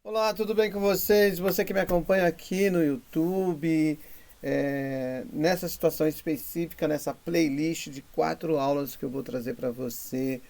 Olá, tudo bem com vocês? Você que me acompanha aqui no YouTube, nessa situação específica, nessa playlist de 4 aulas que eu vou trazer para você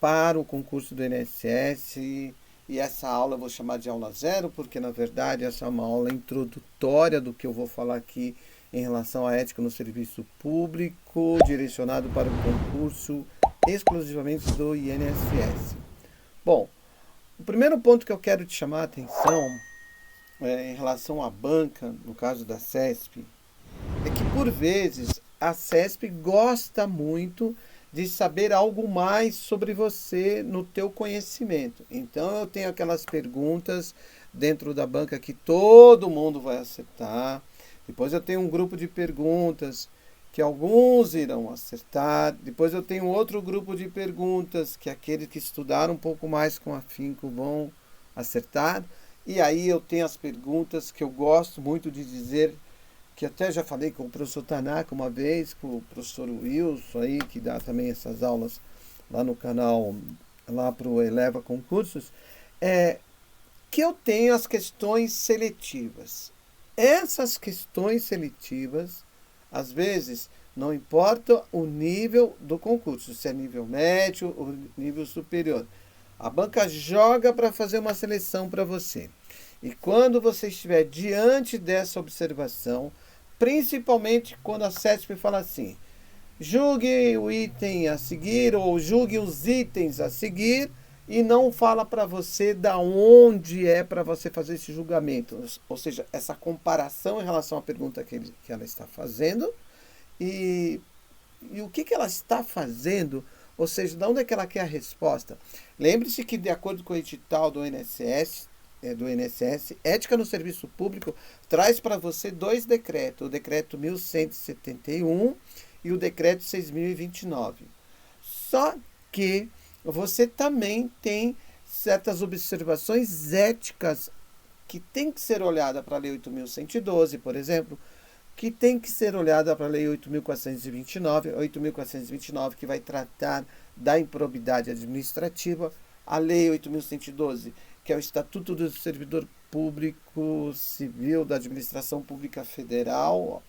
para o concurso do INSS. E essa aula eu vou chamar de aula zero, porque na verdade essa é uma aula introdutória do que eu vou falar aqui em relação à ética no serviço público, direcionado para o concurso exclusivamente do INSS. Bom, o primeiro ponto que eu quero te chamar a atenção em relação à banca, no caso da CESP, é que por vezes a CESP gosta muito de saber algo mais sobre você no teu conhecimento. Então eu tenho aquelas perguntas dentro da banca que todo mundo vai acertar. Depois eu tenho um grupo de perguntas que alguns irão acertar. Depois eu tenho outro grupo de perguntas que aqueles que estudaram um pouco mais com afinco vão acertar. E aí eu tenho as perguntas que eu gosto muito de dizer, que até já falei com o professor Tanaka uma vez, com o professor Wilson aí, que dá também essas aulas lá no canal, lá para o Eleva Concursos, é que eu tenho as questões seletivas. Essas questões seletivas, às vezes, não importa o nível do concurso, se é nível médio ou nível superior. A banca joga para fazer uma seleção para você. E quando você estiver diante dessa observação, principalmente quando a CESP fala assim, julgue o item a seguir ou julgue os itens a seguir e não fala para você da onde é para você fazer esse julgamento. Ou seja, essa comparação em relação à pergunta que ela está fazendo e, e o que ela está fazendo, ou seja, de onde é que ela quer a resposta. Lembre-se que, de acordo com o edital do INSS, Ética no Serviço Público traz para você dois decretos, o decreto 1171 e o decreto 6029. Só que você também tem certas observações éticas que tem que ser olhada para a Lei 8.112, por exemplo, que tem que ser olhada para a Lei 8.429, que vai tratar da improbidade administrativa, a Lei 8.112, que é o Estatuto do Servidor Público Civil da Administração Pública Federal,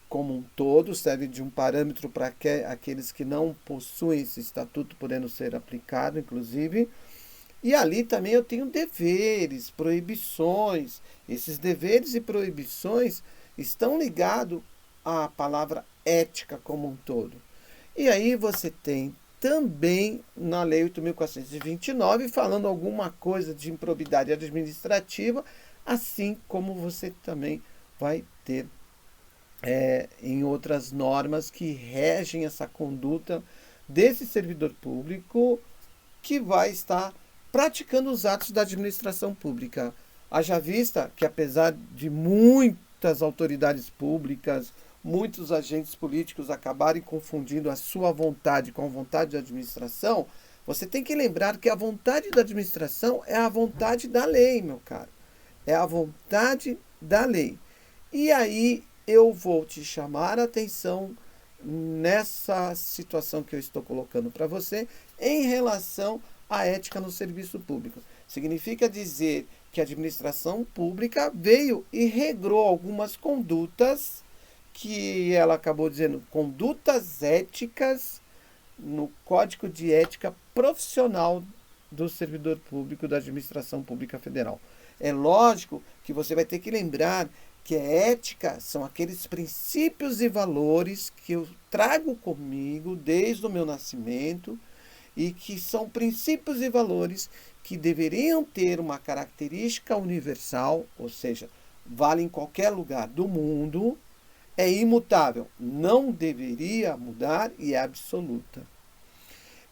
como um todo, serve de um parâmetro para aqueles que não possuem esse estatuto podendo ser aplicado, inclusive. E ali também eu tenho deveres, proibições. Esses deveres e proibições estão ligados à palavra ética como um todo. E aí você tem também na Lei 8.429 falando alguma coisa de improbidade administrativa, assim como você também vai ter em outras normas que regem essa conduta desse servidor público que vai estar praticando os atos da administração pública. Haja vista que, apesar de muitas autoridades públicas, muitos agentes políticos acabarem confundindo a sua vontade com a vontade da administração, você tem que lembrar que a vontade da administração é a vontade da lei, meu caro. É a vontade da lei. E aí eu vou te chamar a atenção nessa situação que eu estou colocando para você em relação à ética no serviço público. Significa dizer que a administração pública veio e regrou algumas condutas que ela acabou dizendo condutas éticas no Código de Ética Profissional do Servidor Público da Administração Pública Federal. É lógico que você vai ter que lembrar que a ética são aqueles princípios e valores que eu trago comigo desde o meu nascimento e que são princípios e valores que deveriam ter uma característica universal, ou seja, vale em qualquer lugar do mundo, é imutável, não deveria mudar e é absoluta.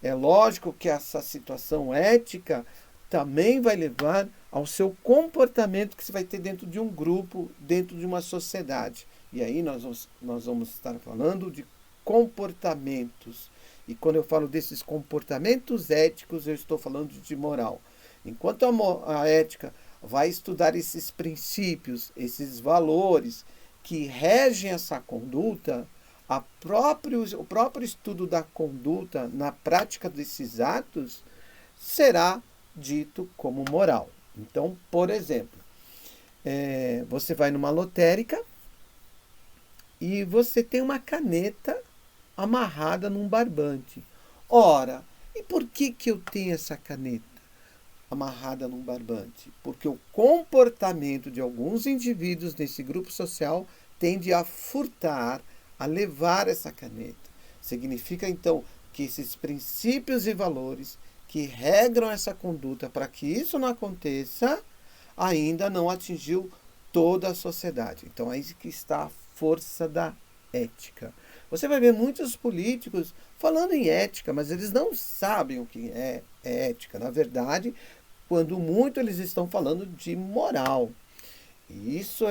É lógico que essa situação ética também vai levar ao seu comportamento que você vai ter dentro de um grupo, dentro de uma sociedade. E aí nós vamos estar falando de comportamentos. E quando eu falo desses comportamentos éticos, eu estou falando de moral. Enquanto a ética vai estudar esses princípios, esses valores que regem essa conduta, o próprio estudo da conduta na prática desses atos será dito como moral. Então, por exemplo, você vai numa lotérica e você tem uma caneta amarrada num barbante. Ora, e por que que eu tenho essa caneta amarrada num barbante? Porque o comportamento de alguns indivíduos nesse grupo social tende a furtar, a levar essa caneta. Significa então que esses princípios e valores que regram essa conduta para que isso não aconteça ainda não atingiu toda a sociedade. Então é aí que está a força da ética. Você vai ver muitos políticos falando em ética, mas eles não sabem o que é ética. Na verdade, quando muito eles estão falando de moral. E isso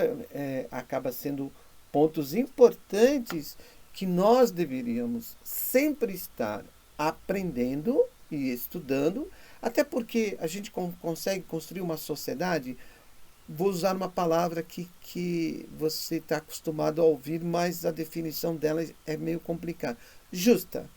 acaba sendo pontos importantes que nós deveríamos sempre estar aprendendo e estudando, até porque a gente consegue construir uma sociedade. Vou usar uma palavra que você está acostumado a ouvir, mas a definição dela é meio complicada. Justa.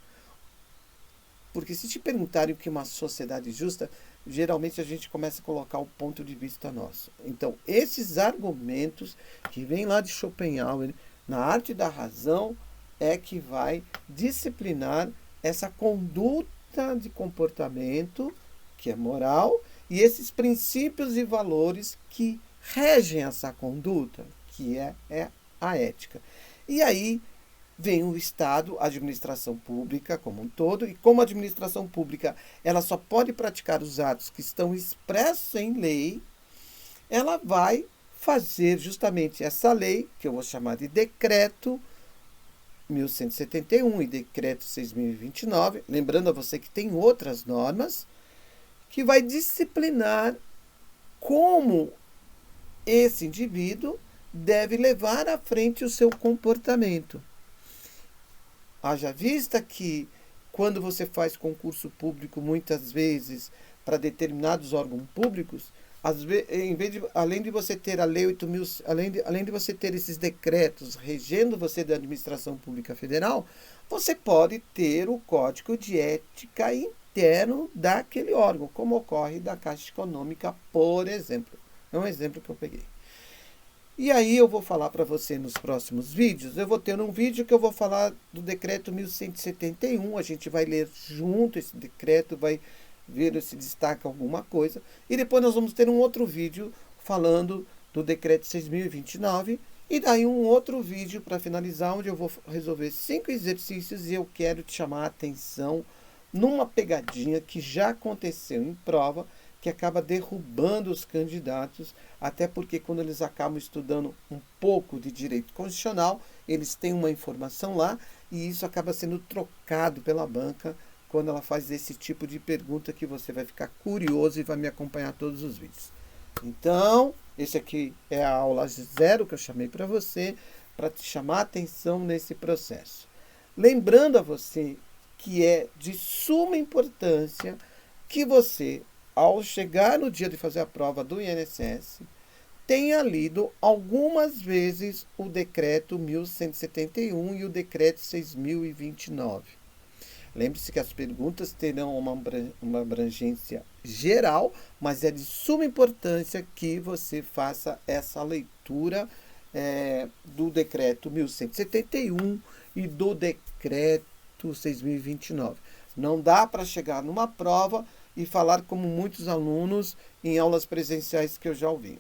Porque se te perguntarem o que é uma sociedade justa, geralmente a gente começa a colocar o ponto de vista nosso. Então, esses argumentos que vêm lá de Schopenhauer, na arte da razão, é que vai disciplinar essa conduta de comportamento, que é moral, e esses princípios e valores que regem essa conduta, que é a ética. E aí vem o Estado, a administração pública como um todo, e como a administração pública ela só pode praticar os atos que estão expressos em lei, ela vai fazer justamente essa lei, que eu vou chamar de decreto 1171 e decreto 6029, lembrando a você que tem outras normas, que vai disciplinar como esse indivíduo deve levar à frente o seu comportamento. Haja vista que, quando você faz concurso público, muitas vezes, para determinados órgãos públicos, além de você ter a Lei 8.000, além de você ter esses decretos regendo você da administração pública federal, você pode ter o código de ética interno daquele órgão, como ocorre da Caixa Econômica, por exemplo. É um exemplo que eu peguei. E aí eu vou falar para você nos próximos vídeos. Eu vou ter um vídeo que eu vou falar do decreto 1171. A gente vai ler junto esse decreto, vai ver se destaca alguma coisa. E depois nós vamos ter um outro vídeo falando do decreto 6029. E daí um outro vídeo para finalizar, onde eu vou resolver 5 exercícios e eu quero te chamar a atenção numa pegadinha que já aconteceu em prova, que acaba derrubando os candidatos, até porque quando eles acabam estudando um pouco de direito constitucional, eles têm uma informação lá e isso acaba sendo trocado pela banca quando ela faz esse tipo de pergunta, que você vai ficar curioso e vai me acompanhar todos os vídeos. Então, esse aqui é a aula 0 que eu chamei para você, para te chamar a atenção nesse processo. Lembrando a você que é de suma importância que você, ao chegar no dia de fazer a prova do INSS, tenha lido algumas vezes o decreto 1171 e o decreto 6029. Lembre-se que as perguntas terão uma abrangência geral, mas é de suma importância que você faça essa leitura do decreto 1171 e do decreto 6029. Não dá para chegar numa prova e falar como muitos alunos em aulas presenciais que eu já ouvi.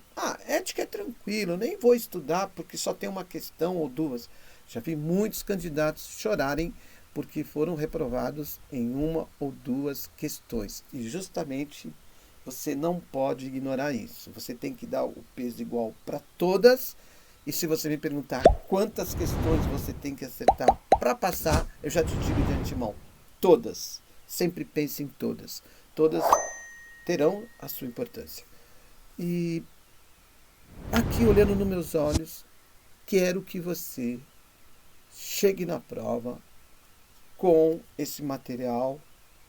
Ética é tranquilo, nem vou estudar porque só tem uma questão ou duas. Já vi muitos candidatos chorarem porque foram reprovados em uma ou duas questões. E justamente você não pode ignorar isso. Você tem que dar o peso igual para todas. E se você me perguntar quantas questões você tem que acertar para passar, eu já te digo de antemão, todas. Sempre pense em todas. Todas terão a sua importância. E aqui, olhando nos meus olhos, quero que você chegue na prova com esse material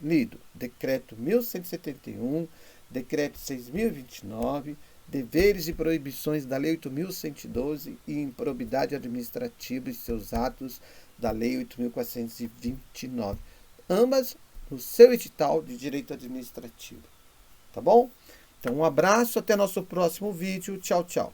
lido. Decreto 1171, Decreto 6029, deveres e proibições da Lei 8.112 e improbidade administrativa e seus atos da Lei 8.429. Ambas no seu edital de direito administrativo. Tá bom? Então, um abraço, até nosso próximo vídeo. Tchau, tchau.